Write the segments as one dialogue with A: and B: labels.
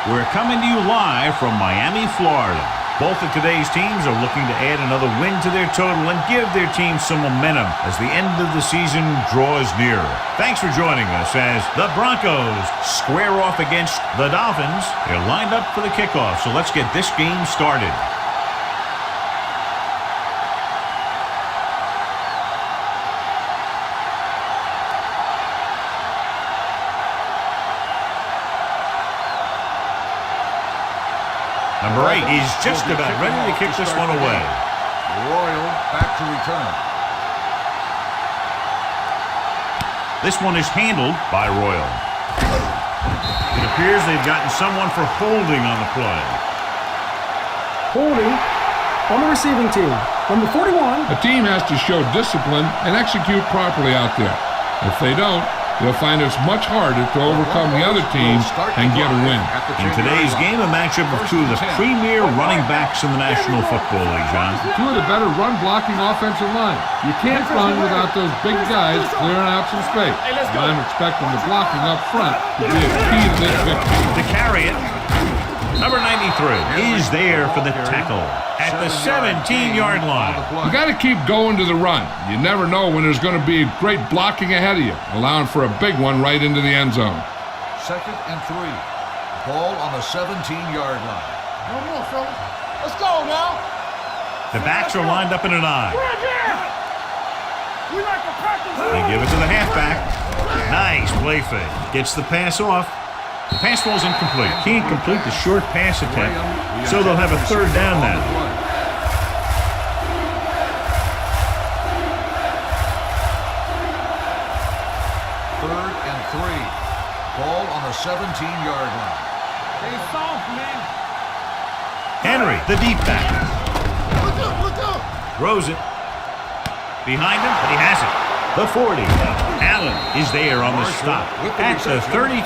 A: We're coming to you live from Miami, Florida. Both of today's teams are looking to add another win to their total and give their team some momentum as the end of the season draws nearer. Thanks for joining us as the Broncos square off against the Dolphins. They're lined up for the kickoff, so let's get this game started. Number 8 is just about ready to kick this one away.
B: Royal back to return.
A: This one is handled by Royal. It appears they've gotten someone for holding on the play.
C: Holding on the receiving team. Number 41.
D: A team has to show discipline and execute properly out there. If they don't, they'll find it's much harder to overcome the other team and get a win.
A: In today's game, a matchup of two of the premier running backs in the National Football League, John.
D: Two of the better run-blocking offensive line. You can't run without those big guys clearing out some space. And I'm expecting the blocking up front to be a key to this victory.
A: To carry it, number 93 is there for the tackle at the 17-yard line.
D: You got to keep going to the run. You never know when there's going to be great blocking ahead of you, allowing for a big one right into the end zone.
B: 2nd and 3. Ball on the 17-yard line.
E: No more, fella. Let's go now.
A: The backs are lined up in an I.
E: We like to practice.
A: They give it to the halfback. Nice play fake. Gets the pass off. The pass ball's incomplete. Can't complete the short pass attempt, so they'll have a third down now.
B: Third and 3. Ball on the 17-yard line.
E: Stay soft, man.
A: Henry, the deep back.
E: Look up.
A: Throws it. Behind him, but he has it. The 40. Allen is there on the stop at the 32.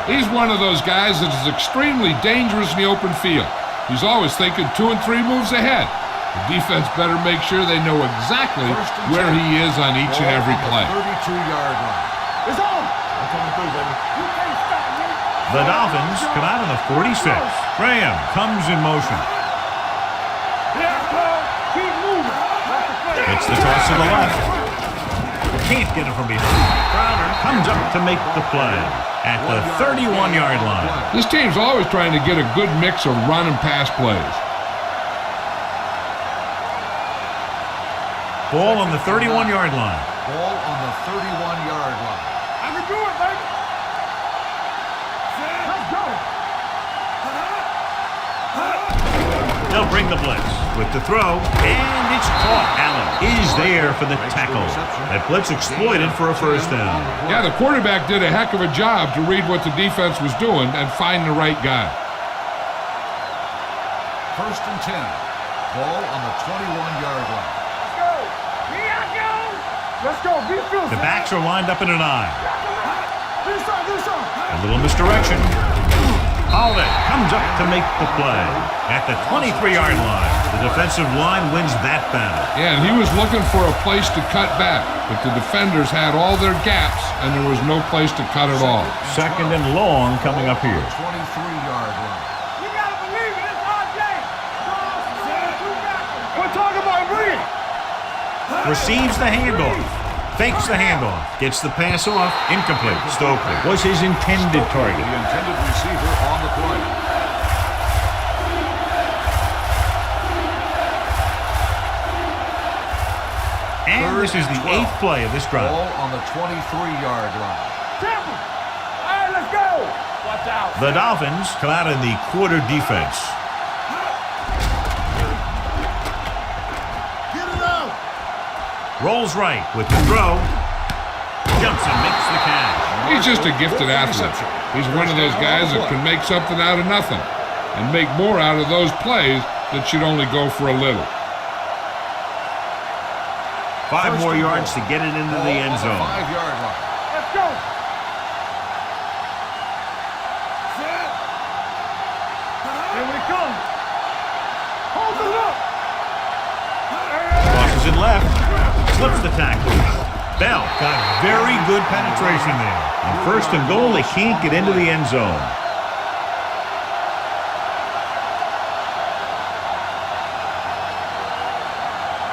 D: He's one of those guys that is extremely dangerous in the open field. He's always thinking 2 and 3 moves ahead. The defense better make sure they know exactly where he is on each and every play.
B: 32-yard line.
E: It's on. I'm coming through, baby. You can't stop me.
A: The Dolphins come out on the 46. Graham comes in motion.
E: Yeah, keep moving.
A: It's the toss to the left. Can't get it from behind. Crowder comes up to make the play at the 31-yard line.
D: This team's always trying to get a good mix of run and pass plays.
A: Ball on the 31-yard line.
B: Ball on the 31-yard line.
E: I can do it, baby. Let's go.
A: They'll bring the blitz with the throw, and it's caught. Allen is there for the tackle. That blitz exploited for a first down.
D: Yeah, the quarterback did a heck of a job to read what the defense was doing and find the right guy.
B: 1st and 10. Ball on the 21-yard line.
E: Let's go. Here I go. Let's go. Be fierce.
A: The backs are lined up in an I.
E: Do something.
A: A little misdirection. Holiday comes up to make the play at the 23-yard line. The defensive line wins that battle.
D: Yeah, and he was looking for a place to cut back, but the defenders had all their gaps, and there was no place to cut at all.
A: 2nd and long coming up here.
B: 23-yard line.
E: You got to believe it. It's our day. We're talking about me.
A: Receives the handoff. Fakes the handoff. Gets the pass off. Incomplete. Stokely was his intended target.
B: The intended receiver on the play.
A: And this is the 8th play of this drive.
B: Ball on the 23-yard line.
E: Temple. All right, let's go. Watch out.
A: The Dolphins come out in the quarter defense.
E: Get it out.
A: Rolls right with the throw. Jumps and makes the catch.
D: He's just a gifted athlete. He's one of those guys that can make something out of nothing and make more out of those plays that should only go for a little.
A: 5 more yards to get it into the end zone.
B: 5-yard line.
E: Let's go. Here we come. Hold it up.
A: Crosses it left. Slips the tackle. Bell got very good penetration there. On 1st and goal, they can't get into the end zone.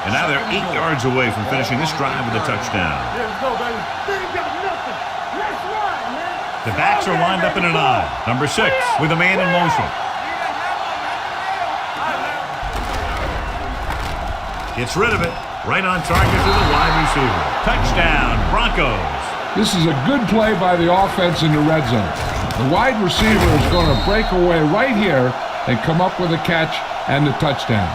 A: And now they're 8 yards away from finishing this drive with a touchdown.
E: Let's go, baby. They ain't got nothing. Let's ride, man.
A: The backs are lined up in an I. Number 6 with a man in motion. Gets rid of it. Right on target to the wide receiver. Touchdown, Broncos.
D: This is a good play by the offense in the red zone. The wide receiver is going to break away right here and come up with a catch and the touchdown.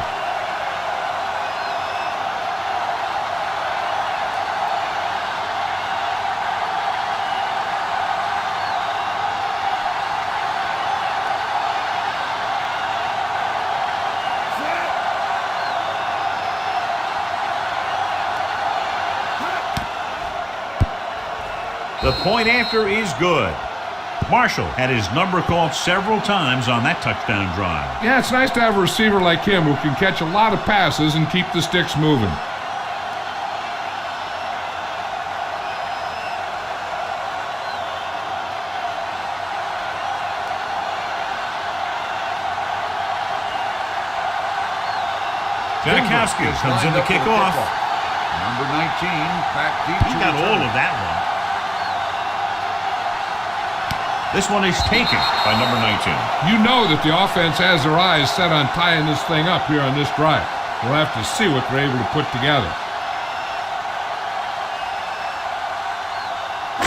A: The point after is good. Marshall had his number called several times on that touchdown drive.
D: Yeah, it's nice to have a receiver like him who can catch a lot of passes and keep the sticks moving.
A: Janikowski comes in to kick off.
B: Number 19, back deep.
A: He got all of that one. This one is taken by number 19.
D: You know that the offense has their eyes set on tying this thing up here on this drive. We'll have to see what they're able to put together.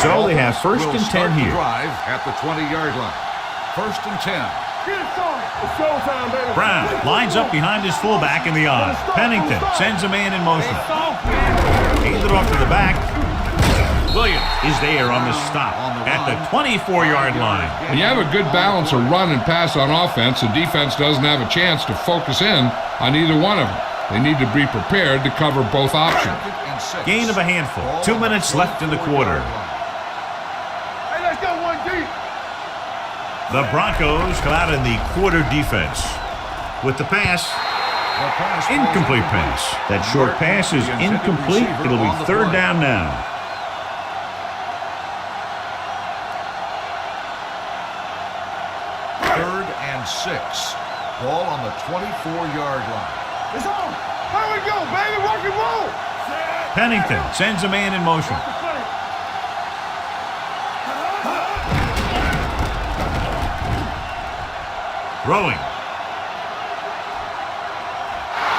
A: So they have first and 10 here.
B: Drive at the 20-yard line. First and 10.
E: Get it started. It's showtime, baby.
A: Brown lines up behind his fullback in the I. Pennington sends a man in motion. Hands it off to the back. Williams is there on the stop at the 24-yard line.
D: When you have a good balance of run and pass on offense, the defense doesn't have a chance to focus in on either one of them. They need to be prepared to cover both options.
A: Gain of a handful. 2 minutes left in the quarter.
E: Hey, let's go one deep.
A: The Broncos come out in the quarter defense. With the pass, incomplete pass. That short pass is incomplete. It'll be third down now.
B: Third and 6. Ball on the 24-yard line.
E: It's on. Here we go, baby. Rock and roll.
A: Pennington sends a man in motion. Throwing.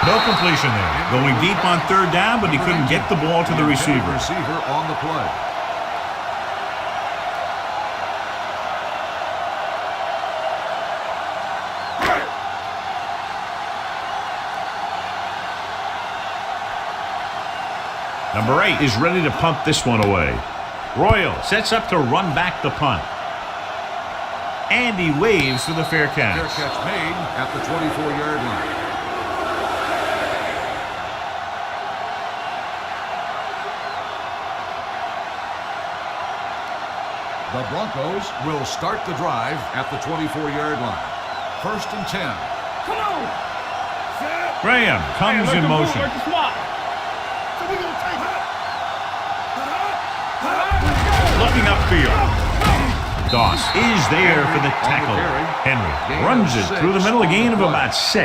A: No completion there. Going deep on third down, but he couldn't get the ball to the receiver.
B: Receiver on the play.
A: Number 8 is ready to punt this one away. Royal sets up to run back the punt. And he waves for the fair catch.
B: Fair catch made at the 24-yard line. The Broncos will start the drive at the 24-yard line. First and 10.
E: Come on.
A: Graham comes in motion. Looking upfield. Doss is there for the tackle. Henry runs it through the middle, a gain of about 6.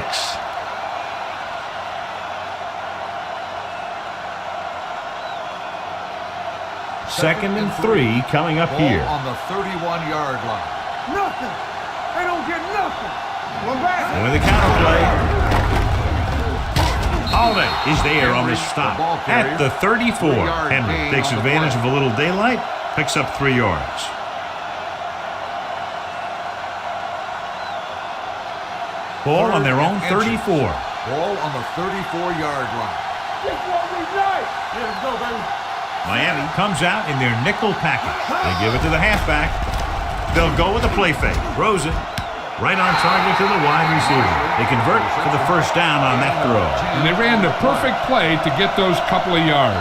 A: Second and 3 coming up here.
B: On the 31-yard line.
E: Nothing. They don't get nothing. One back.
A: And with the counter play. Holiday is there on the stop at the 34. Henry takes advantage of a little daylight, picks up 3 yards. Ball on their own 34.
B: Ball on the 34-yard line.
E: This what we like. Yeah, let's go, baby.
A: Miami comes out in their nickel package. They give it to the halfback. They'll go with a play fake. Throws it. Right on target to the wide receiver. They convert for the first down on that throw.
D: And they ran the perfect play to get those couple of yards.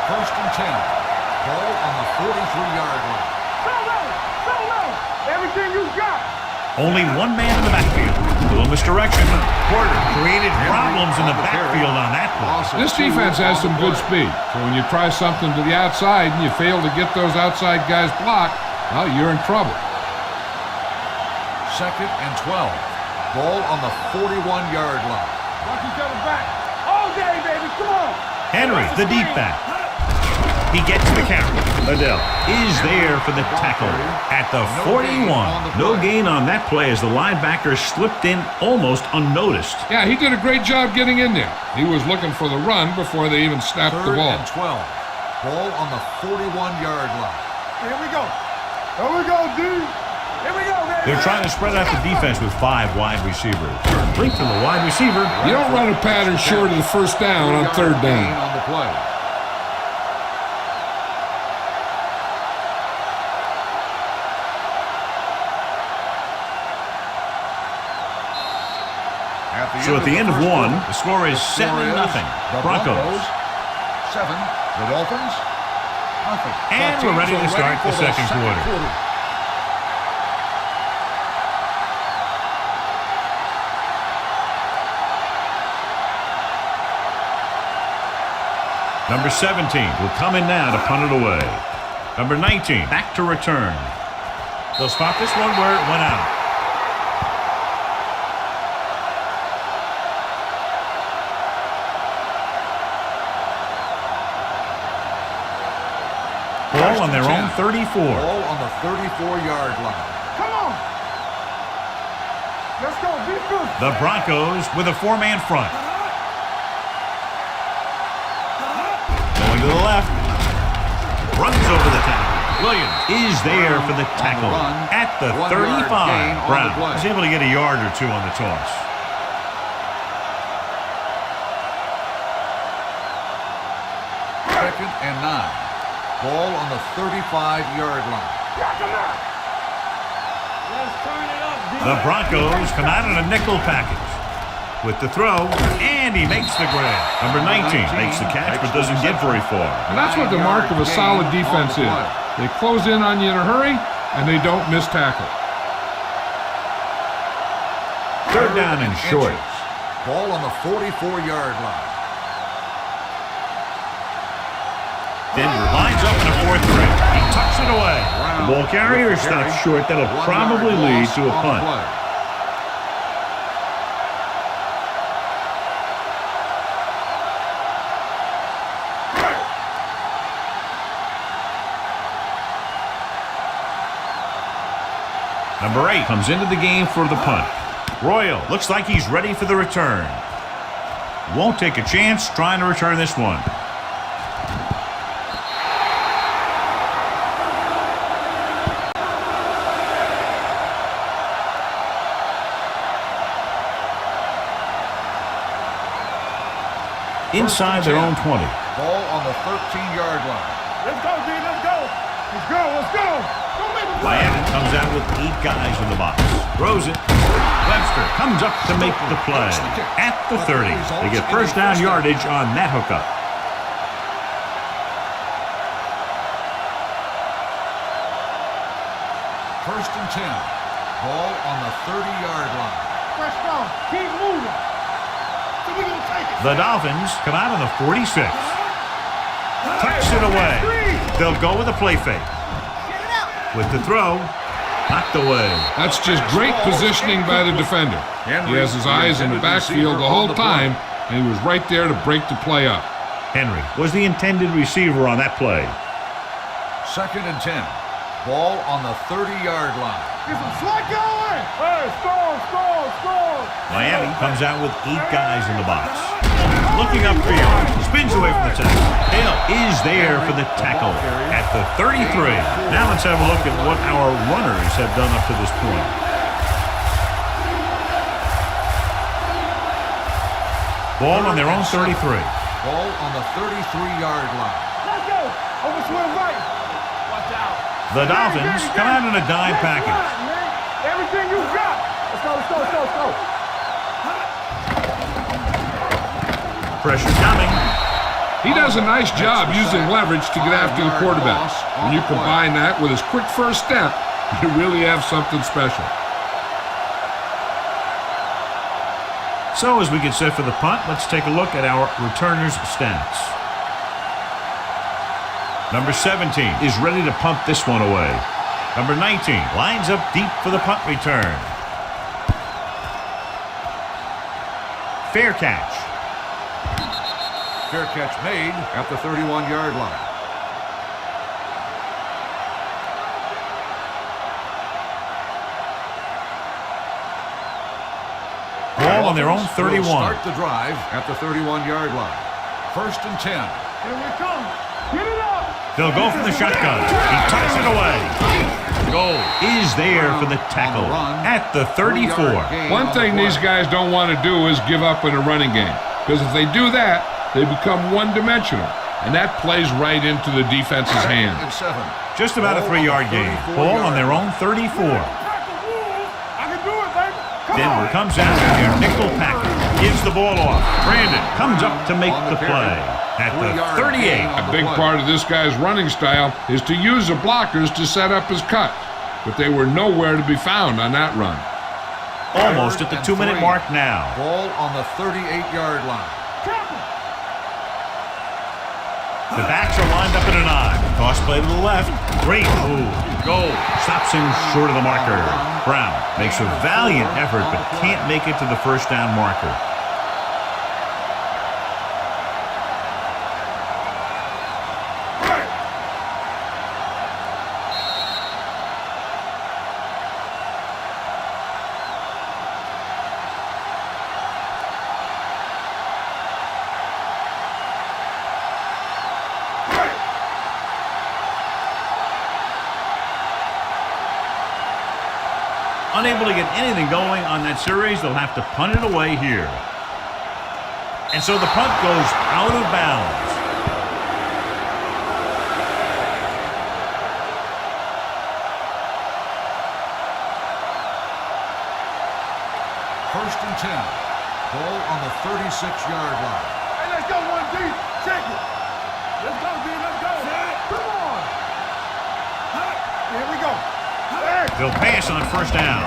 B: First and 10. Ball on the 43-yard line.
E: Solo. Everything you got.
A: Only one man in the backfield. A little misdirection. Porter created problems in the backfield on that play.
D: This defense has some good speed. So when you try something to the outside and you fail to get those outside guys blocked, well, you're in trouble.
B: Second and 12. Ball on the 41-yard line.
E: Watch each other back. All day, baby. Come on.
A: Henry, the deep back. He gets the carry. Adele is there for the tackle at the 41. No gain on that play as the linebacker slipped in almost unnoticed.
D: Yeah, he did a great job getting in there. He was looking for the run before they even snapped the
B: 3rd
D: ball.
B: and 12. Ball on the 41-yard line.
E: Here we go. Here we go, dude. Here we go, baby.
A: They're trying to spread out the defense with 5 wide receivers. Link from the wide receiver.
D: You don't run a pattern short of the first down on 3rd down.
B: On the play.
A: So at the end of one, the score is 7-0.
B: The
A: Broncos.
B: 7. The Dolphins. Nothing.
A: And we're ready to start the second quarter. Number 17 will come in now to punt it away. Number 19 back to return. They'll spot this one where it went out. Ball on their own 34.
B: Ball on the 34-yard line.
E: Come on. Let's go. Be good.
A: The Broncos with a 4-man front. Going to the left. Runs over the tackle. Williams is there for the tackle at the 35. Brown is able to get a yard or 2 on the toss.
B: Second and 9. Ball on the 35-yard line.
E: Let's turn it up, dude.
A: The Broncos come out in a nickel package with the throw, and he makes the grab. Number 19 makes the catch but doesn't get very far.
D: And that's what the mark of a solid defense is. They close in on you in a hurry, and they don't miss tackle.
A: 3rd down and short.
B: Ball on the 44-yard line.
A: Denver lines up in a 4-3. He tucks it away. The ball carrier stops short. That'll probably lead to a punt. Number 8 comes into the game for the punt. Royal looks like he's ready for the return. Won't take a chance trying to return this one. Inside their own 20.
B: Ball on the 13-yard line.
E: Let's go, dude. Let's go. Let's go. Let's go. Don't make a
A: Miami comes out with 8 guys in the box. Throws it. Webster comes up to make the play at the 30. They get first down yardage on that hookup.
B: First and 10. Ball on the 30-yard line.
E: fresh off. Keep moving. So we're going to take it.
A: The Dolphins come out on the 46. Tucks it away. They'll go with a play fake. With the throw, knocked away.
D: That's just great positioning by the defender. He has his eyes in the backfield the whole time, and he was right there to break the play up.
A: Henry was the intended receiver on that play.
B: Second and 10. Ball on the 30-yard line.
E: Get some slack going. Hey, score.
A: Miami comes out with 8 guys in the box. Looking upfield, spins away from the tackle. Hill is there for the tackle at the 33. Now let's have a look at what our runners have done up to this point. Ball on their own 33.
B: Ball on the 33-yard line.
E: Let's go. Over to the right. Watch out.
A: The Dolphins come out in a dime package.
E: Everything you got. Let's go.
A: Pressure coming.
D: He does a nice job using leverage to get after the quarterback. When you combine that with his quick first step, you really have something special.
A: So as we get set for the punt, let's take a look at our returners' stats. Number 17 is ready to punt this one away. Number 19 lines up deep for the punt return. Fair catch.
B: Fair catch made at the 31-yard line.
A: Ball on their own 31.
B: Will start the drive at the 31-yard line. 1st and 10.
E: Here we come. Get it up.
A: They'll go from the shotgun. He tucks it away. Goal is there for the tackle at the 34.
D: One thing these guys don't want to do is give up in a running game, because if they do that, they become one-dimensional, and that plays right into the defense's hand.
A: Just about a 3-yard gain. Ball on their own 34.
E: I can do it, baby.
A: Denver comes out in their nickel package. Gives the ball off. Brandon comes up to make the play at the 38.
D: A big part of this guy's running style is to use the blockers to set up his cut, but they were nowhere to be found on that run.
A: Almost at the 2-minute mark now.
B: Ball on the 38-yard line.
A: The backs are lined up in an I. Toss play to the left. Great move. Goal. Stops him short of the marker. Brown makes a valiant effort but can't make it to the first down marker. Unable to get anything going on that series, they'll have to punt it away here. And so the punt goes out of bounds.
B: First and 10. Ball on the 36-yard line.
E: Hey, let's go, 1D. Check it. Let's go, D. Let's go. Come on. Here we go.
A: They'll pass on first down.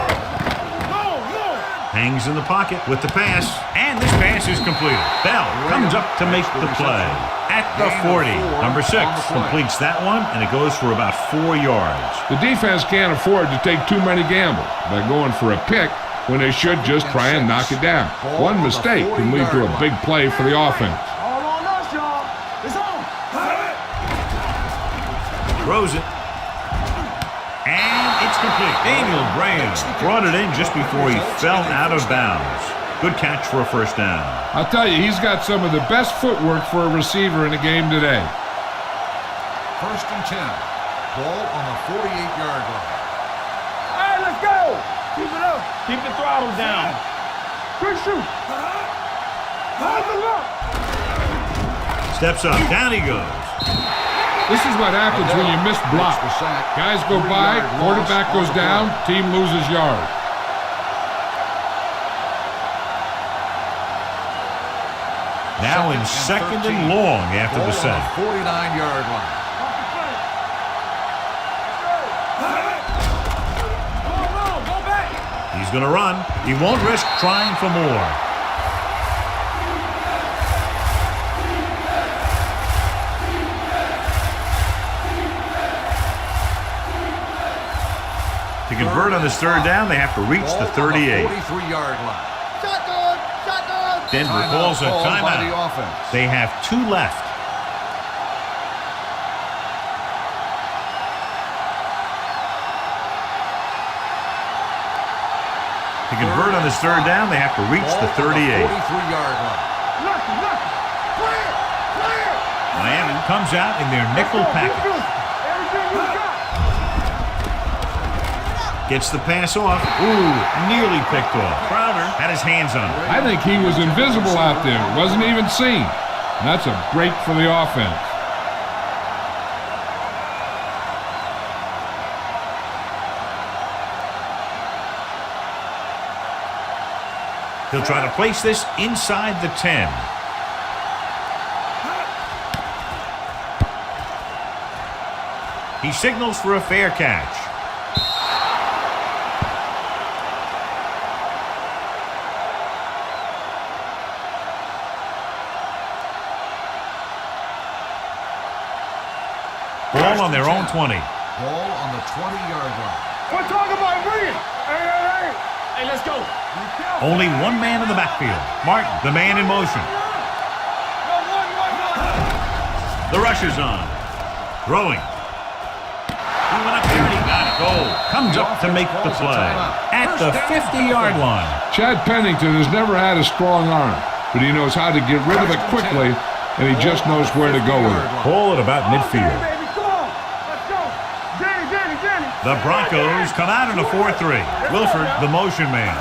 A: Hangs in the pocket with the pass, and this pass is completed. Bell comes up to make the play at the 40. Number 6 completes that one, and it goes for about 4 yards.
D: The defense can't afford to take too many gambles by going for a pick when they should just try and knock it down. One mistake can lead to a big play for the offense.
E: All on us, y'all. It's on.
A: Throws it. And it's complete. Daniel Graham brought it in just before he fell out of bounds. Good catch for a first down.
D: I'll tell you, he's got some of the best footwork for a receiver in the game today.
B: First and 10. Ball on the 48-yard line.
E: All right, let's go. Keep it up.
A: Keep the throttle down.
E: Quick shoot. Hold the look.
A: Steps up. Down he goes.
D: This is what happens when you miss block. Guys go by, quarterback goes down, team loses yard.
A: Now in second and long after the set.
B: 49-yard line.
E: Go back.
A: He's going to run. He won't risk trying for more. To convert on this third down, they have to reach the 38.
B: 43-yard line.
A: Denver calls a timeout. They have 2 left. To convert on this third down, they have to reach the 38.
B: 43-yard line.
A: Miami comes out in their nickel package.
E: Everything you got.
A: Gets the pass off. Ooh, nearly picked off. Crowder had his hands on it.
D: I think he was invisible out there. Wasn't even seen. And that's a break for the offense.
A: He'll try to place this inside the 10. He signals for a fair catch. Ball on their own 20.
B: Ball on the 20-yard line.
E: We're talking about bringing. Hey. Hey, let's go.
A: Only one man in the backfield. Martin, the man in motion. The rush is on. Throwing. He went up here and he got it. Goal. Comes up to make the play. At the 50-yard line.
D: Chad Pennington has never had a strong arm, but he knows how to get rid of it quickly, and he just knows where to go with it.
A: Ball at about midfield.
E: Baby, come on. Let's go. Danny.
A: The Broncos come out in a 4-3. Wilford, the motion man.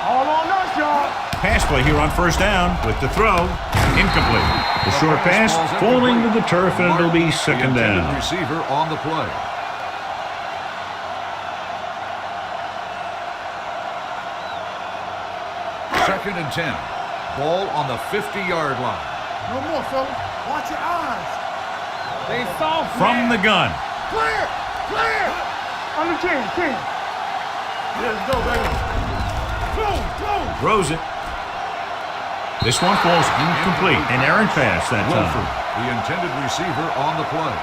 E: All on us, y'all.
A: Pass play here on first down with the throw. Incomplete. The short pass falling to the turf, and it'll be second
B: The intended
A: down.
B: receiver on the play. Second and 10. Ball on the 50-yard line.
E: No more, fellas. Watch your eyes. They soft,
A: From the gun.
E: Clear. On the 10. Let's go, baby. Close.
A: Throws it. This one falls incomplete. An errant pass that
B: Wilford,
A: time.
B: the intended receiver on the play.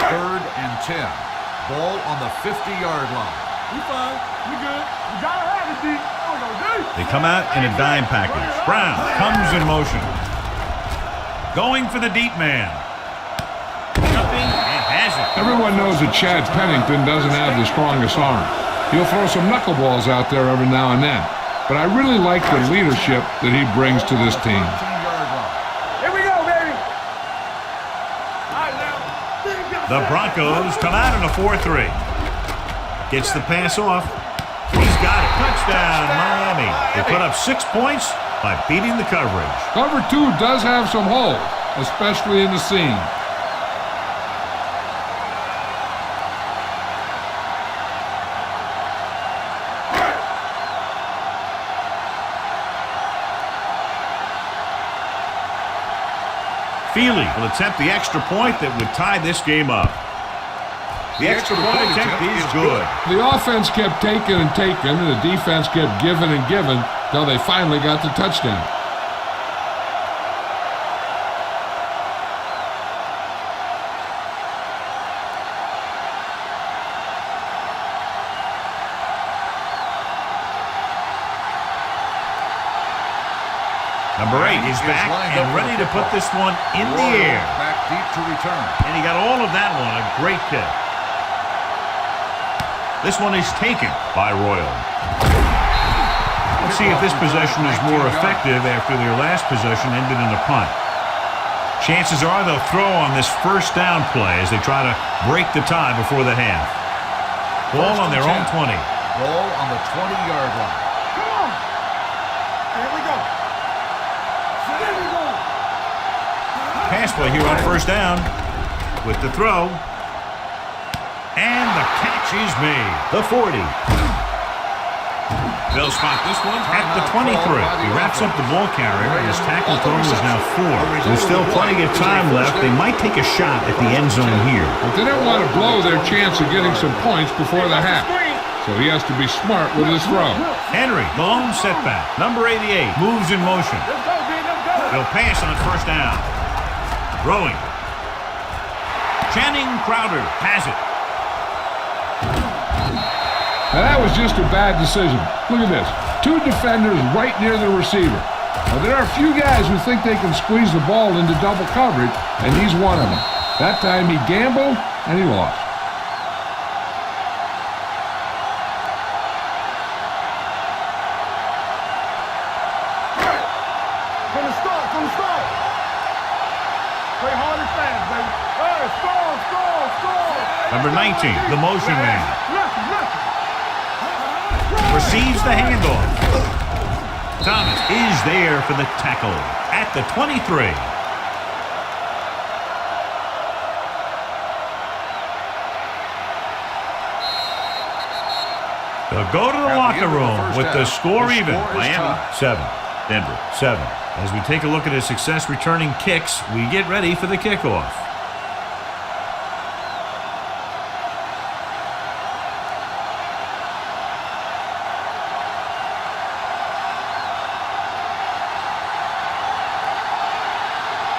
B: Third and 10. Ball on the 50-yard line.
E: We fine. We good. We gotta have it, D. Oh, no, D.
A: They come out in a dime package. Brown comes in motion. Going for the deep man. Jumping and has it.
D: Everyone knows that Chad Pennington doesn't have the strongest arm. He'll throw some knuckleballs out there every now and then, but I really like the leadership that he brings to this team.
B: 15-yard line.
E: Here we go, baby. All right, now.
A: The Broncos come out in a 4-3. Gets the pass off. He's got it. Touchdown, Miami. They put up 6 points by beating the coverage.
D: Cover 2 does have some holes, especially in the seam.
A: Feely will attempt the extra point that would tie this game up. The extra point attempt is good.
D: The offense kept taking and taking, and the defense kept giving and giving till they finally got the touchdown.
A: Number 8 is back and ready to put this one in the air.
B: Back deep to return.
A: And he got all of that one. A great kick. This one is taken by Royal. Let's see if this possession is more effective after their last possession ended in a punt. Chances are they'll throw on this first down play as they try to break the tie before the half. Ball on their own 20.
B: Ball on the 20-yard line.
E: Come on. Here we go.
A: Pass play here on first down with the throw. And the catch is made. The 40. They'll spot this one at the 23. He wraps up the ball carrier, and his tackle total is now 4. There's still plenty of time left. They might take a shot at the end zone here.
D: But they don't want to blow their chance of getting some points before the half, so he has to be smart with his throw.
A: Henry, the lone setback. Number 88 moves in motion.
E: Let's go, D. Let's go.
A: They'll pass on first down. Throwing. Channing Crowder has it.
D: Now that was just a bad decision. Look at this. 2 defenders right near the receiver. Now there are a few guys who think they can squeeze the ball into double coverage, and he's one of them. That time he gambled, and he lost.
E: From the start. Play hard and fast, baby. Hey, score.
A: Number 19, the motion man.
E: Listen.
A: Receives the handoff. Thomas is there for the tackle at the 23. They'll go to the locker room with the score even. Miami 7, Denver 7. As we take a look at his success returning kicks, we get ready for the kickoff.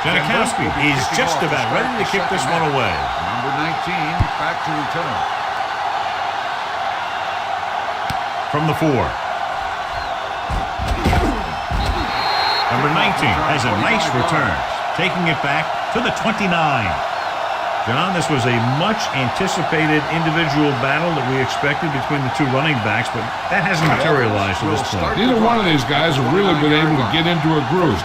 A: Janikowski is just about ready to kick this one away.
B: Number 19 back to return.
A: From the 4. Number 19 has a nice return, taking it back to the 29. John, this was a much-anticipated individual battle that we expected between the two running backs, but that hasn't materialized to this point.
D: Neither one of these guys have really been able to get into a groove.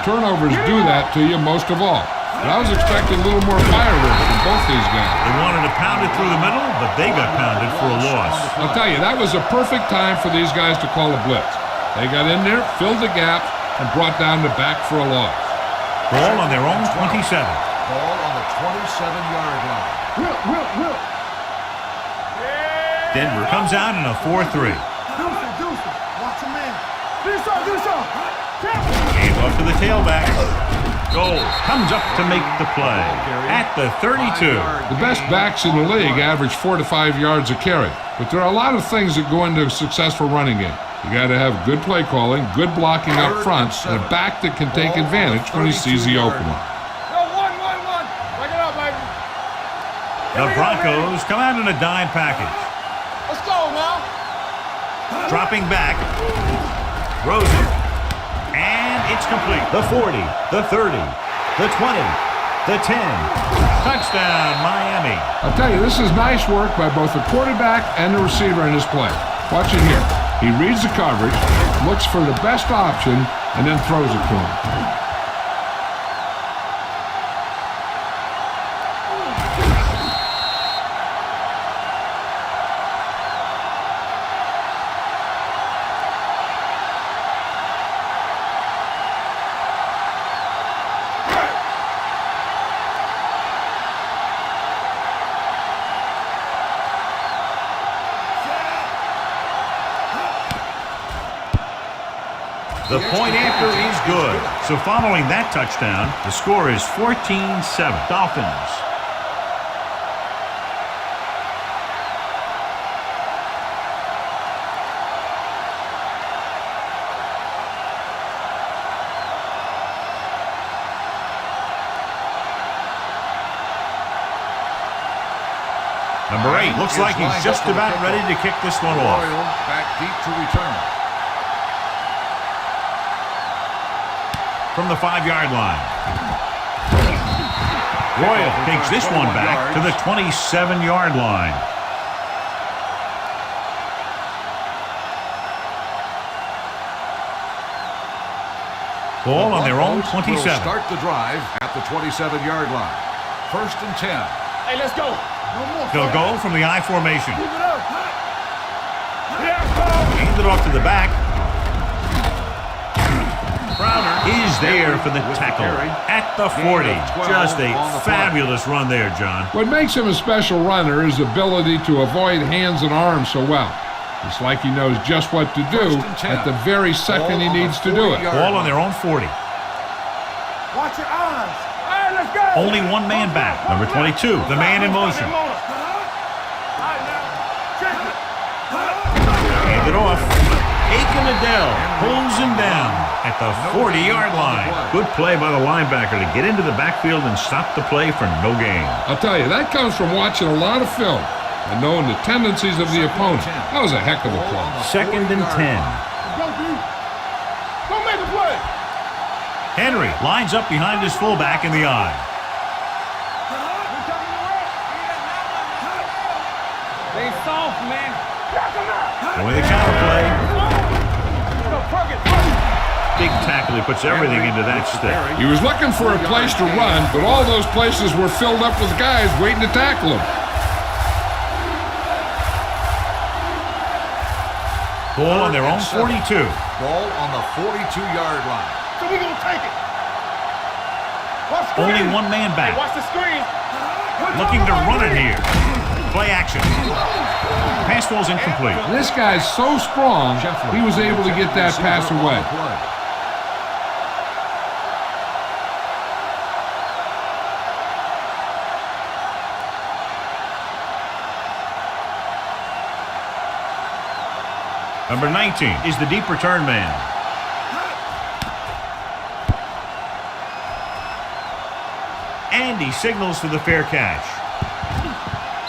D: Turnovers do that to you most of all. But I was expecting a little more fireworks from both these guys.
A: They wanted to pound it through the middle, but they got pounded for a loss.
D: I'll tell you, that was a perfect time for these guys to call a blitz. They got in there, filled the gap, and brought down the back for a loss.
A: Ball on their own 27.
B: Ball on the 27-yard line.
E: Will.
A: Denver comes out in a 4-3.
E: Deuce. Watch him in. Do so.
A: Gave up to the tailback. Goal comes up to make the play at the 32.
D: The best backs in the league average 4 to 5 yards a carry. But there are a lot of things that go into a successful running game. You got to have good play calling, good blocking up front, and a back that can take advantage when he sees the opening.
E: One. Break it up, baby.
A: The Broncos come out in a dime package.
E: Let's go now.
A: Dropping back. Rosen. And it's complete. The 40, the 30, the 20, the 10. Touchdown, Miami.
D: I'll tell you, this is nice work by both the quarterback and the receiver in this play. Watch it here. He reads the coverage, looks for the best option, and then throws it to him.
A: The point after is good. So following that touchdown, the score is 14-7. Dolphins. Number 8 looks like he's just about ready to kick this one off.
B: Back deep to return.
A: From the 5-yard line. Royal takes this one back to the 27-yard line. Ball on their own 27.
B: Will start the drive at the 27-yard line. 1st and 10.
E: Hey, let's go. No more.
A: They'll go from the I formation.
E: Keep it up.
A: Hand it off to the back. Crowder is there for the tackle at the 40. Just a fabulous run there, John.
D: What makes him a special runner is his ability to avoid hands and arms so well. It's like he knows just what to do at the very second he needs to do it.
A: Ball on their own 40.
E: Watch your eyes. Hey, let's go.
A: Only one man back. Number 22, the man in motion. Hand it off. Aiken Adele pulls him down at the 40-yard line. Good play by the linebacker to get into the backfield and stop the play for no gain.
D: I'll tell you, that comes from watching a lot of film and knowing the tendencies of the opponent. That was a heck of a play.
A: 2nd and 10.
E: Don't make a play.
A: Henry lines up behind his fullback in the I.
E: They soft, man.
A: Going the counter play. Big tackle. He puts everything into that step.
D: He was looking for a place to run, but all those places were filled up with guys waiting to tackle him.
A: Ball on their own 42.
B: Ball on the 42-yard line.
E: So we're going to take it.
A: Only one man back.
E: Watch the screen.
A: Looking to run it here. Play action. Pass ball's incomplete.
D: This guy's so strong, he was able to get that pass away.
A: Number 19 is the deep return man. And he signals for the fair catch.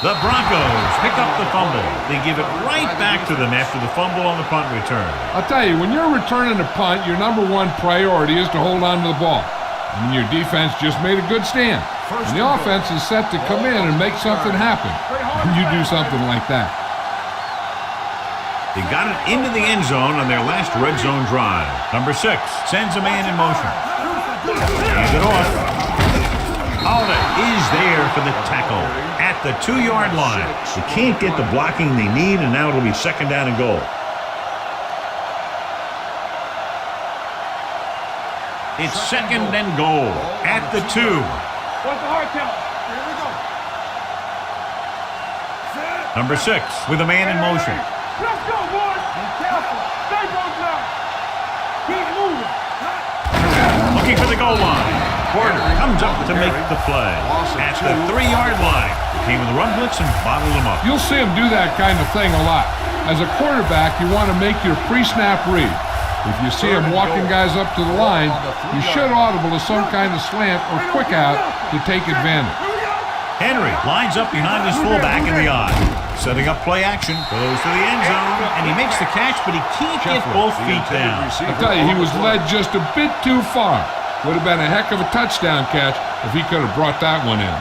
A: The Broncos pick up the fumble. They give it right back to them after the fumble on the punt return.
D: I'll tell you, when you're returning a punt, your number one priority is to hold on to the ball. And your defense just made a good stand. And the offense is set to come in and make something happen. And you do something like that.
A: They got it into the end zone on their last red zone drive. Number 6 sends a man in motion. Hands it off. Holiday is there for the tackle at the 2-yard line. They can't get the blocking they need, and now it'll be second down and goal. It's second and goal at the 2.
E: What's the hard count? Here we go.
A: Number 6 with a man in motion.
E: Let's go, boys. Be careful. Stay on ground. Keep moving.
A: Looking for the goal line. Porter comes up to make the play at the 3-yard line. Came with a run blitz and bottled him up.
D: You'll see him do that kind of thing a lot. As a quarterback, you want to make your pre-snap read. If you see him walking guys up to the line, you should audible to some kind of slant or quick out to take advantage.
A: Henry lines up behind his fullback in the eye. Setting up play action, goes to the end zone, and he makes the catch, but he can't get both feet down.
D: I tell you, he was led just a bit too far. Would have been a heck of a touchdown catch if he could have brought that one in.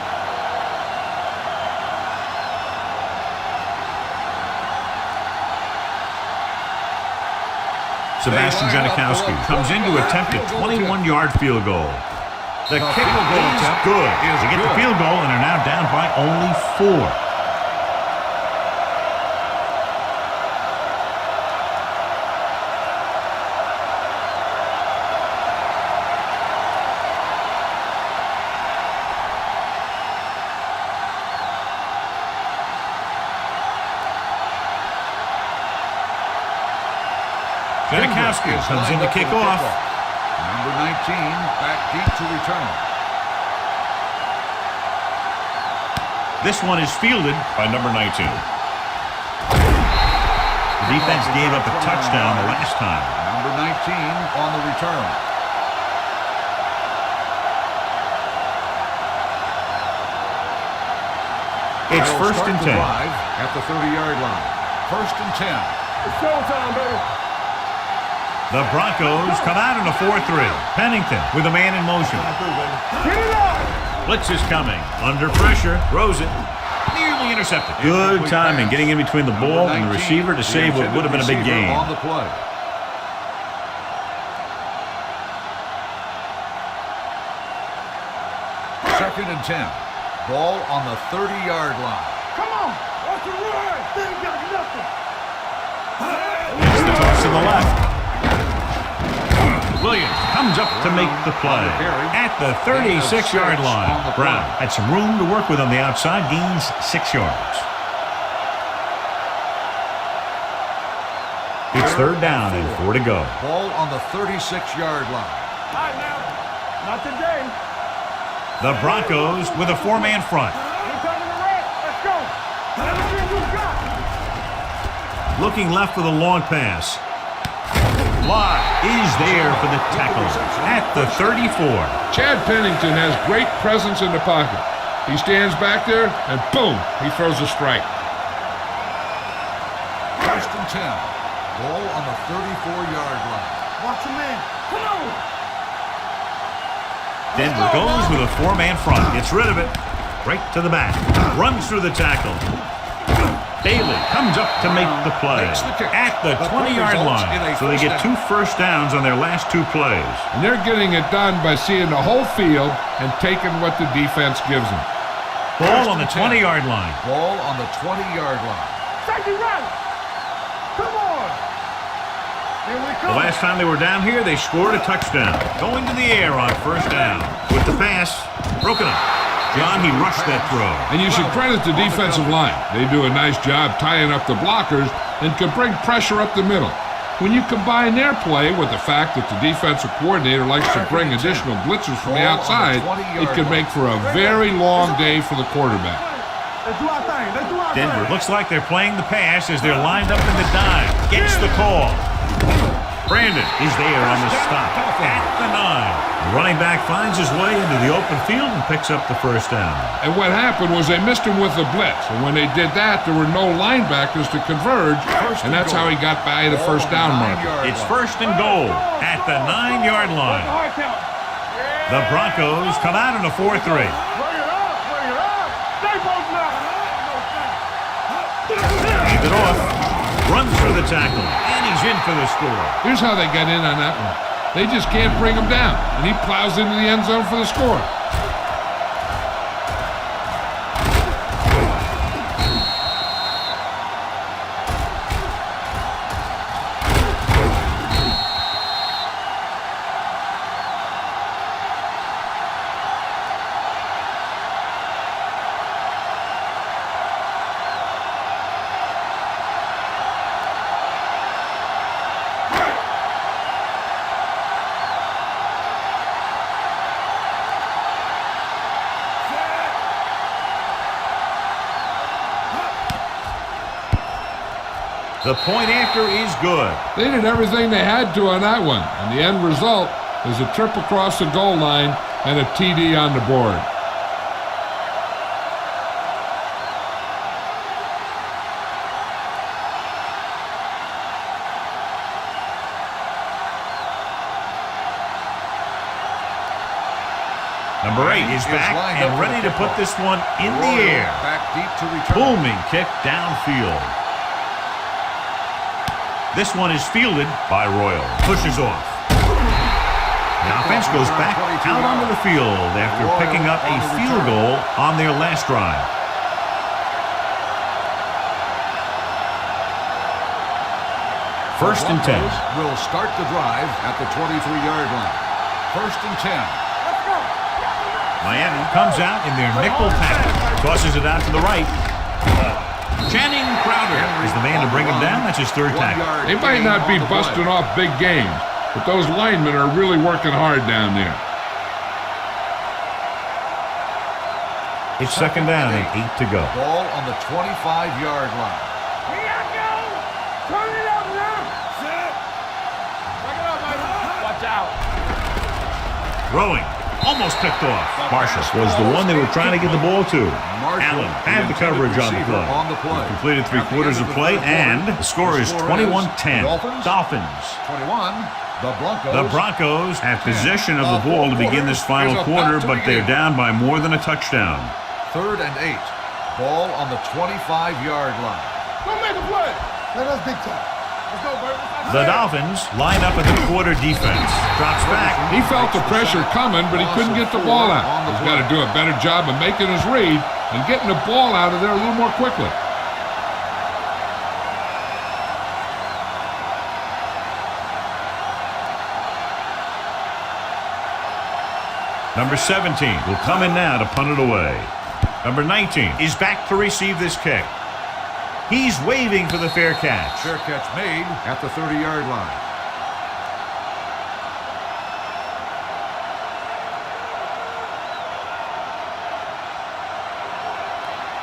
A: Sebastian Janikowski comes in to attempt a 21-yard field goal. The kick is good. They get the field goal and are now down by only 4. Janikowski comes in to kick off.
B: Number 19 back deep to return.
A: This one is fielded by number 19. The defense gave up a touchdown the last time.
B: Number 19 on the return.
A: It's first and 10.
B: At the 30-yard line. First and 10.
E: It's showtime, baby.
A: The Broncos come out in a 4-3. Pennington with a man in motion.
E: Get it up.
A: Blitz is coming. Under pressure. Throws it. Nearly intercepted. Good timing getting in between the ball and the receiver to save what would have been a big game.
B: On the play. Second and 10. Ball on the 30-yard line.
E: Come on. What's the run? They ain't got nothing.
A: It's the toss to the left. Williams comes up to make the play at the 36-yard line. Brown had some room to work with on the outside, gains 6 yards. It's third down and 4 to go.
B: Ball on the 36-yard line.
E: All right, now. Not today.
A: The Broncos with a 4-man front.
E: We're coming to red. Let's go. Everything you got.
A: Looking left for the long pass. Lott is there for the tackle at the 34.
D: Chad Pennington has great presence in the pocket. He stands back there, and boom, he throws a strike.
B: First and 10. Ball on the 34-yard line.
E: Watch him in. Come on.
A: Denver goes with a 4-man front. Gets rid of it. Right to the back. Runs through the tackle. Bailey comes up to make the play at the 20-yard line. So they get 2 first downs on their last 2 plays.
D: And they're getting it done by seeing the whole field and taking what the defense gives them.
A: Ball on the 20-yard line.
B: Ball on the 20-yard line.
E: Safety right. Come on. Here we
A: The
E: come.
A: last time they were down here, they scored a touchdown. Going to the air on first down. With the pass, broken up. John, he rushed that throw.
D: And you should credit the defensive line. They do a nice job tying up the blockers and can bring pressure up the middle. When you combine their play with the fact that the defensive coordinator likes to bring additional blitzers from the outside, it can make for a very long day for the quarterback.
E: Let's do our thing. Let's do our
A: Denver
E: thing.
A: looks like they're playing the pass as they're lined up in the dime. Gets the call. Brandon is there on the stop at the 9. The running back finds his way into the open field and picks up the first down.
D: And what happened was they missed him with the blitz. And when they did that, there were no linebackers to converge, and that's how he got by the first down marker.
A: It's first and goal at the 9-yard line. The Broncos come out in a 4-3.
E: Bring it up, bring it up. Stay posted up.
A: Hands it off. Runs for the tackle. And he's in for the score.
D: Here's how they got in on that one. They just can't bring him down, and he plows into the end zone for the score.
A: The point after is good.
D: They did everything they had to on that one, and the end result is a trip across the goal line and a TD on the board.
A: Number 8 is back and ready to put this one in the air.
B: Back deep to return.
A: Booming kick downfield. This one is fielded by Royal. Pushes off. The offense goes back out onto the field after picking up a field goal on their last drive. First and 10.
B: Will start the drive at the 23-yard line. First and 10.
A: Miami comes out in their nickel package. Tosses it out to the right. Channing Crowder is the man to bring him down. That's his third tackle.
D: They might not be busting off big games, but those linemen are really working hard down there.
A: It's second down and 8 to go.
B: Ball on the 25-yard line.
E: Here I go. Turn it up now. Sit. Bring it up, baby. Watch out.
A: Throwing. Almost picked off. Marshall was the one they were trying to get the ball to. Allen had the coverage on the play. He completed 3/4 of play, and the score is 21-10. Dolphins.
B: 21.
A: The Broncos have possession of the ball to begin this final quarter, but they're down by more than a touchdown.
B: Third and 8. Ball on the 25-yard line.
E: Don't make a play. That's big time. Let's go, baby.
A: The Dolphins line up at the quarter defense. Drops back.
D: He felt the pressure coming, but he couldn't get the ball out. He's got to do a better job of making his read and getting the ball out of there a little more quickly.
A: Number 17 will come in now to punt it away. Number 19 is back to receive this kick. He's waving for the fair catch.
B: Fair catch made at the 30-yard line.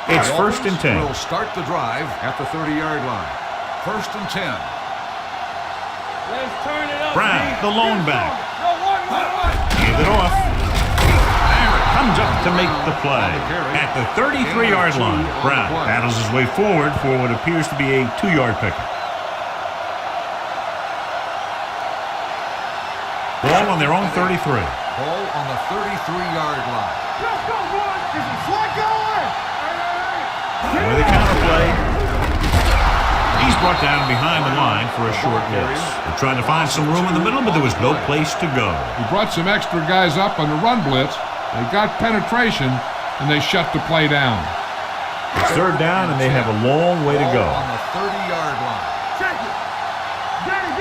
A: It's first and 10.
B: Will start the drive at the 30-yard line. First and 10.
E: Let's turn it up.
A: Brown, the lone back.
E: No, one.
A: Hand it off. Comes up to make the play. At the 33-yard line, Brown battles his way forward for what appears to be a 2-yard pickup. Ball on their own 33.
B: Ball on the 33-yard line.
E: Let's go, boys. This is what going.
A: With a counterplay. He's brought down behind the line for a short loss. They're trying to find some room in the middle, but there was no place to go.
D: He brought some extra guys up on the run blitz. They got penetration, and they shut the play down.
A: It's third down, and they have a long way to go.
B: On the 30-yard line.
E: Check it. Danny.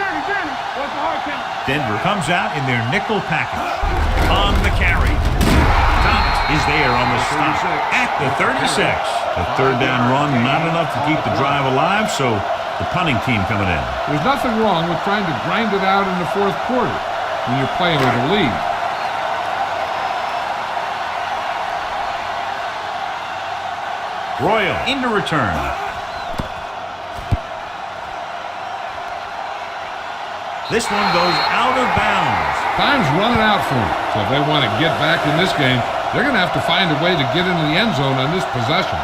E: What's the hard count?
A: Denver comes out in their nickel package. On the carry. Thomas is there on the stop at the 36. The third down run, not enough to keep the drive alive, so the punting team coming in.
D: There's nothing wrong with trying to grind it out in the fourth quarter when you're playing with a lead.
A: Royal into return. This one goes out of bounds.
D: Time's running out for him. So if they want to get back in this game, they're going to have to find a way to get into the end zone on this possession.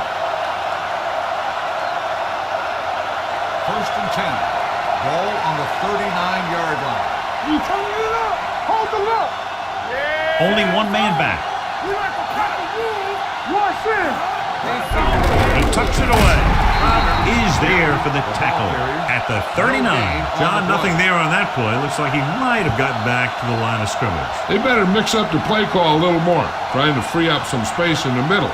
B: First and 10. Ball on the 39-yard line.
E: You turning it up. Hold the look. Yeah.
A: Only one man back.
E: We like to cut the rules. Watch this.
A: He tucks it away. Is there for the tackle at the 39. John, nothing there on that play. Looks like he might have gotten back to the line of scrimmage.
D: They better mix up the play call a little more, trying to free up some space in the middle.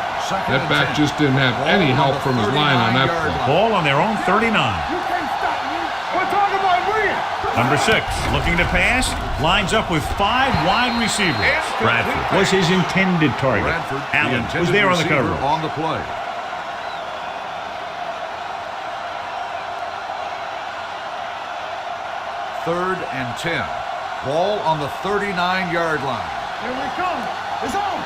D: That back just didn't have any help from his line on that play.
A: Ball on their own 39.
E: You can't stop me. We're talking about William.
A: Number 6, looking to pass, lines up with 5 wide receivers. Bradford was his intended target. Allen was there on the cover.
B: On the play. Third and 10. Ball on the 39-yard line.
E: Here we come. It's on.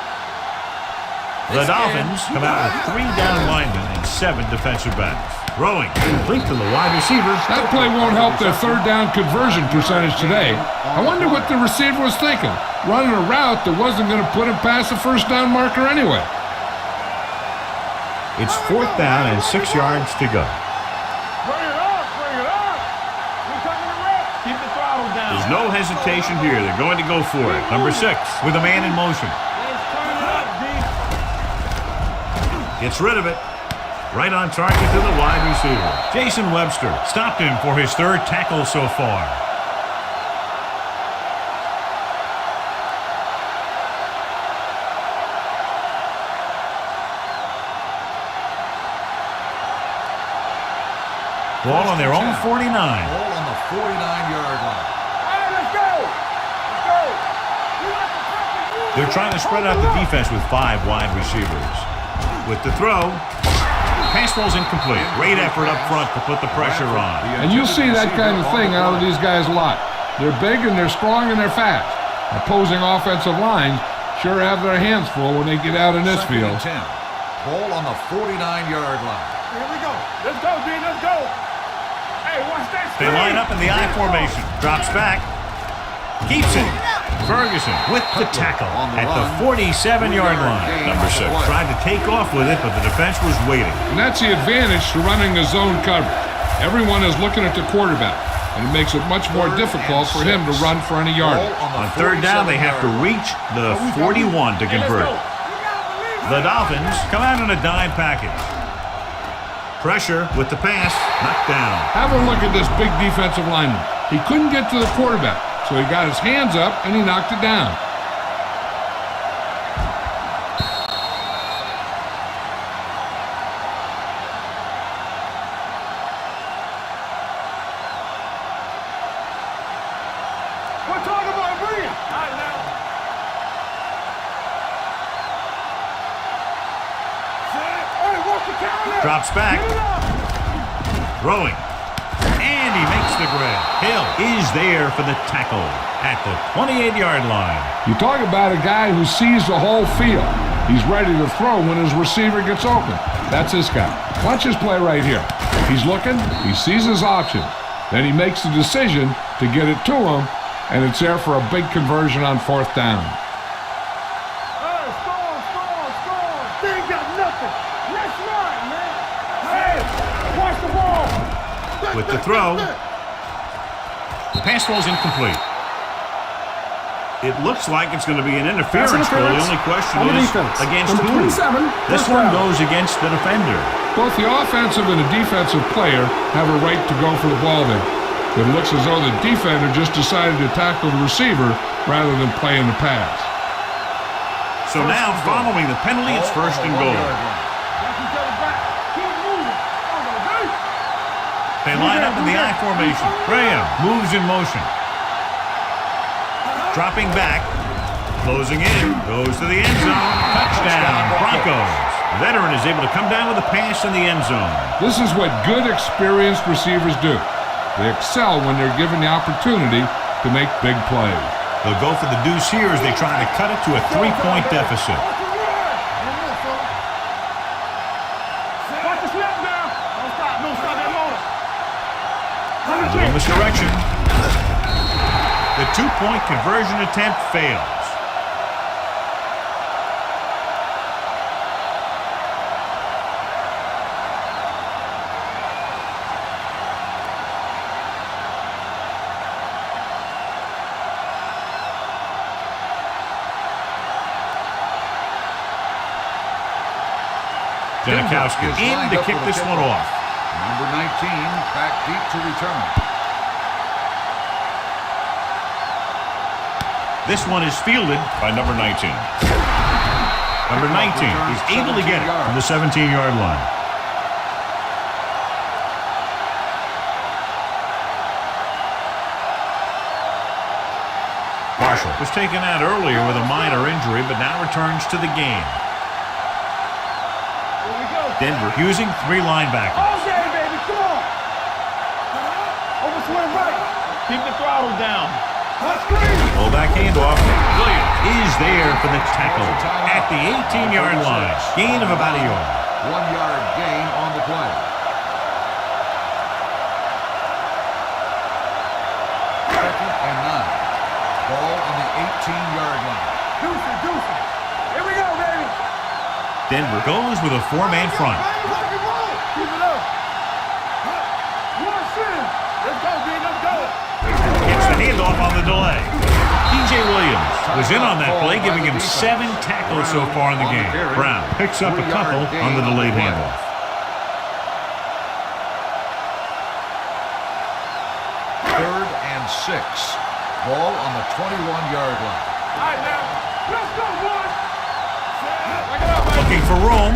A: The Dolphins come out with 3 down linemen and 7 defensive backs. Throwing, complete to the wide receiver.
D: That play won't help their third down conversion percentage today. I wonder what the receiver was thinking, running a route that wasn't going to put him past the first down marker anyway.
A: It's 4th down and 6 yards to go.
E: Bring it up. Bring it up. We're coming to rest. Keep the throttle down.
A: There's no hesitation here. They're going to go for it. Number 6 with a man in motion.
E: Let's turn it up, D.
A: Gets rid of it. Right on target to the wide receiver. Jason Webster stopped him for his 3rd tackle so far. Ball on their own 49.
B: Ball on the 49-yard line.
E: All right, let's go. Let's go. We like to cut the rules.
A: They're trying to spread out the defense with 5 wide receivers. With the throw, pass ball's incomplete. Great effort up front to put the pressure on.
D: And you see that kind of thing out of these guys a lot. They're big and they're strong and they're fast. Opposing offensive lines sure have their hands full when they get out in this field.
B: Second and 10. Ball on the 49-yard line.
E: Here we go. Let's go, D. Let's go. Hey, watch that.
A: They line up in the I formation. Drops back. Keeps it. Ferguson with the tackle at the 47-yard line. Number 6 tried to take off with it, but the defense was waiting.
D: And that's the advantage to running the zone coverage. Everyone is looking at the quarterback, and it makes it much more difficult for him to run for any yardage.
A: On 3rd down, they have to reach the 41 to convert. The Dolphins come out in a dime package. Pressure with the pass, knocked down.
D: Have a look at this big defensive lineman. He couldn't get to the quarterback, so he got his hands up and he knocked it down.
E: We're talking about William. All right, now. Hey, watch the counter.
A: Drops back.
E: Get it up.
A: Throwing. And he makes the grab. Hill is there for the tackle at the 28-yard line.
D: You talk about a guy who sees the whole field. He's ready to throw when his receiver gets open. That's this guy. Watch his play right here. He's looking, he sees his options. Then he makes the decision to get it to him, and it's there for a big conversion on 4th down.
E: Hey, score. They ain't got nothing. Let's run, man. Hey, watch the ball.
A: With the throw, the pass ball's incomplete. It looks like it's going to be an interference goal. The only question
C: on the
A: is
C: defense.
A: against
C: Number
A: who?
C: 27,
A: This
C: first
A: one
C: down.
A: goes against the defender.
D: Both the offensive and the defensive player have a right to go for the ball there. But it looks as though the defender just decided to tackle the receiver rather than playing the pass.
A: So now, following the penalty, it's 1st and goal.
E: Watch each other back. Keep moving. Come on, baby.
A: They line up in the I formation. Graham moves in motion. Dropping back, closing in, goes to the end zone. Touchdown, Broncos. The veteran is able to come down with a pass in the end zone.
D: This is what good, experienced receivers do. They excel when they're given the opportunity to make big plays.
A: They'll go for the deuce here as they try to cut it to a 3-point deficit.
E: Watch the snap now. Don't stop that motor.
A: A little misdirection. The 2-point conversion attempt fails. Janikowski in to kick this one off.
B: Number 19 back deep to return.
A: This one is fielded by number 19. Number 19 is able to get it from the 17-yard line. Marshall was taken out earlier with a minor injury, but now returns to the game. Denver using 3 linebackers.
E: Okay, baby, come on. Over to the right. Keep the throttle down.
A: Full back handoff. Williams is there for the tackle at the 18-yard line. Gain of about a yard.
B: 1-yard gain on the play. Second and 9. Ball on the 18-yard line.
E: Deuce. Here we go, baby.
A: Denver goes with a 4-man front.
E: Keep it up. Let's go, B. Let's go.
A: Gets the handoff on the delay. DJ Williams was in on that play, giving him 7 tackles so far in the game. Brown picks up a couple on the delayed handoff.
B: Third and 6. Ball on the 21-yard line.
E: All right, now. Let's go, boys.
A: Looking for room.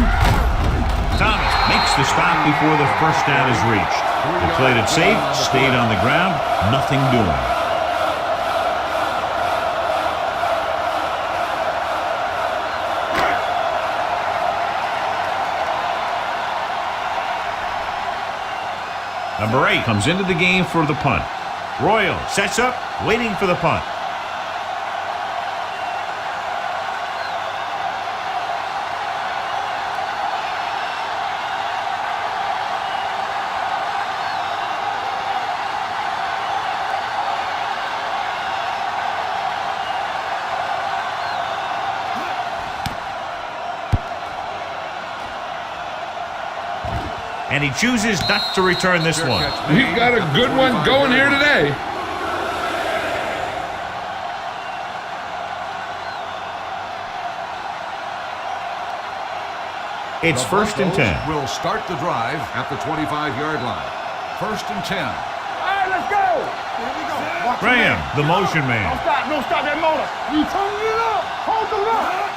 A: Thomas makes the stop before the first down is reached. They played it safe, stayed on the ground, nothing doing. Number 8 comes into the game for the punt. Royal sets up, waiting for the punt. And he chooses not to return this one.
D: We've got a good one going here today.
A: It's first and 10.
B: Will start the drive at the 25-yard line. First and 10.
E: All right, let's go. Here we go. Watch
A: Graham, the motion man.
E: Don't stop that motor. You turn it up. Hold the line.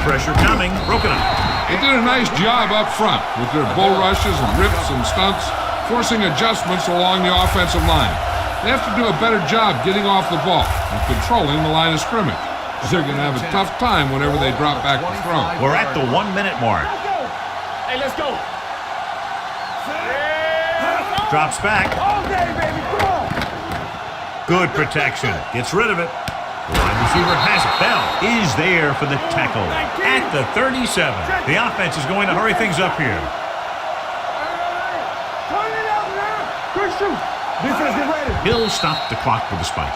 A: Pressure coming, broken up.
D: They did a nice job up front with their bull rushes and rips and stunts, forcing adjustments along the offensive line. They have to do a better job getting off the ball and controlling the line of scrimmage. They're going to have a tough time whenever they drop back to throw.
A: We're at the 1-minute mark.
E: Let's go. Hey, let's go.
A: Drops back.
E: Okay, baby, come on.
A: Good protection. Gets rid of it. The wide receiver has it. Bell is there for the tackle at the 37. The offense is going to hurry things up here.
E: Turn it up now. Good shoot. Defense, get ready.
A: He'll stop the clock with a spike.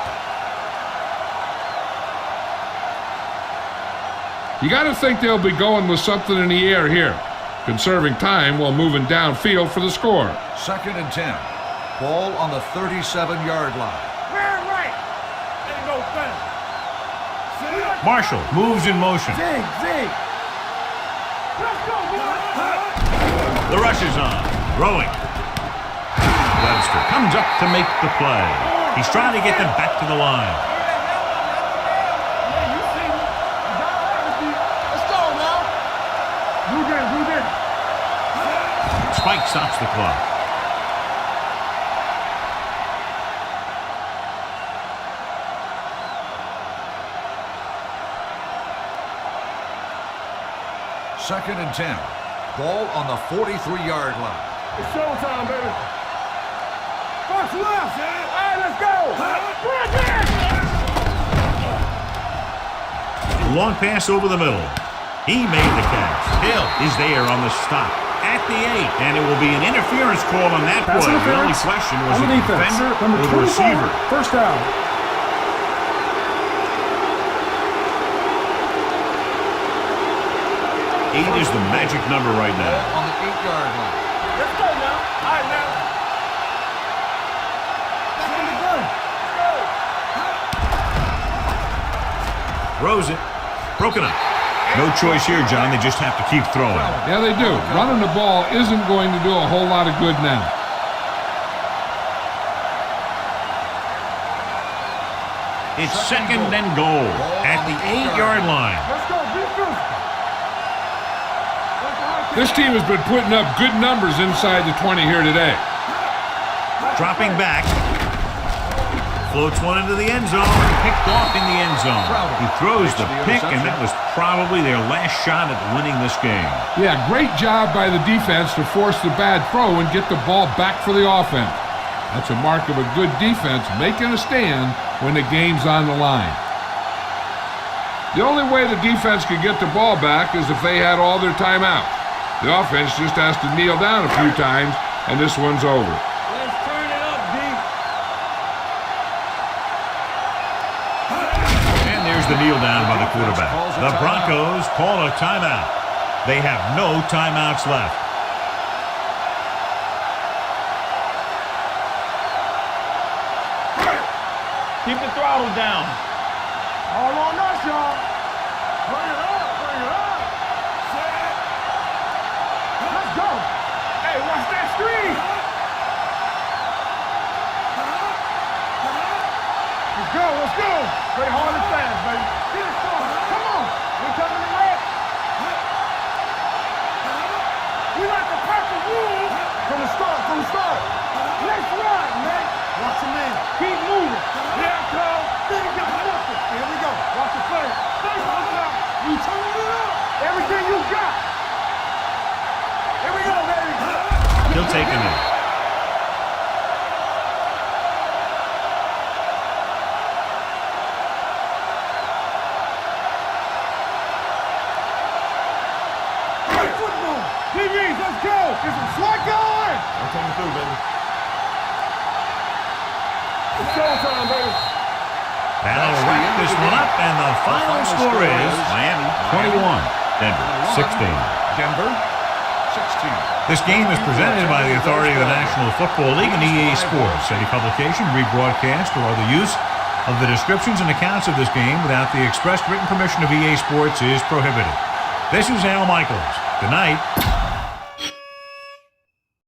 D: You got to think they'll be going with something in the air here, conserving time while moving downfield for the score.
B: Second and 10. Ball on the 37-yard line.
E: Very right. There you go, finish.
A: Marshall moves in motion.
E: Zig. Let's go, boy.
A: The rush is on. Throwing. Webster comes up to make the play. He's trying to get them back to the line.
E: Let's go now. Do this.
A: Spike stops the clock.
B: Second and 10. Ball on the 43-yard line.
E: It's showtime, baby. First left. All right, let's go.
A: Long pass over the middle. He made the catch. Hill is there on the stop at the 8. And it will be an interference call on that
C: Pass
A: play. The only
C: interference
A: question was
C: on
A: it
C: the
A: the
C: defense.
A: defender
C: Number
A: or the
C: 24,
A: receiver?
C: First down.
A: Eight is the magic number right now.
B: On the 8-yard line.
E: Let's go now. All right, now. Back in the gun. Let's go.
A: Throws it. Broken up. No choice here, John. They just have to keep throwing.
D: Yeah, they do. Running the ball isn't going to do a whole lot of good now.
A: It's second and goal at the 8-yard line.
E: Let's go, defense.
D: This team has been putting up good numbers inside the 20 here today.
A: Dropping back. Floats one into the end zone. Picked off in the end zone. He throws the pick, and that was probably their last shot at winning this game.
D: Yeah, great job by the defense to force the bad throw and get the ball back for the offense. That's a mark of a good defense making a stand when the game's on the line. The only way the defense could get the ball back is if they had all their timeouts. The offense just has to kneel down a few times, and this one's over.
E: Let's turn it up, D.
A: And there's the kneel down by the quarterback. The Broncos call a timeout. They have no timeouts left.
E: Keep the throttle down. All on us, y'all. Bring it up, bring it up. Set. Let's go. Hey, watch that screen. Let's go, let's go. Play hard and fast, baby. Get it started. Come on. We coming in left. We like the perfect rule. From the start, from the start. Let's ride, man. Watch him in. Keep moving. Yeah, Cole. Think you got nothing. Here we go. Watch the play. Stay on now. You turn it up. Everything you got. Here we go, baby.
A: He'll take a knee.
E: Great football. DBs, let's go. Get some swag going. I'm coming through, baby. It's showtime, baby.
A: That'll wrap this one up, and the final score is Miami 21, Denver 16.
B: Denver 16.
A: This game is presented by the authority of the National Football League and EA Sports. Any publication, rebroadcast, or other use of the descriptions and accounts of this game without the express written permission of EA Sports is prohibited. This is Al Michaels. Good night.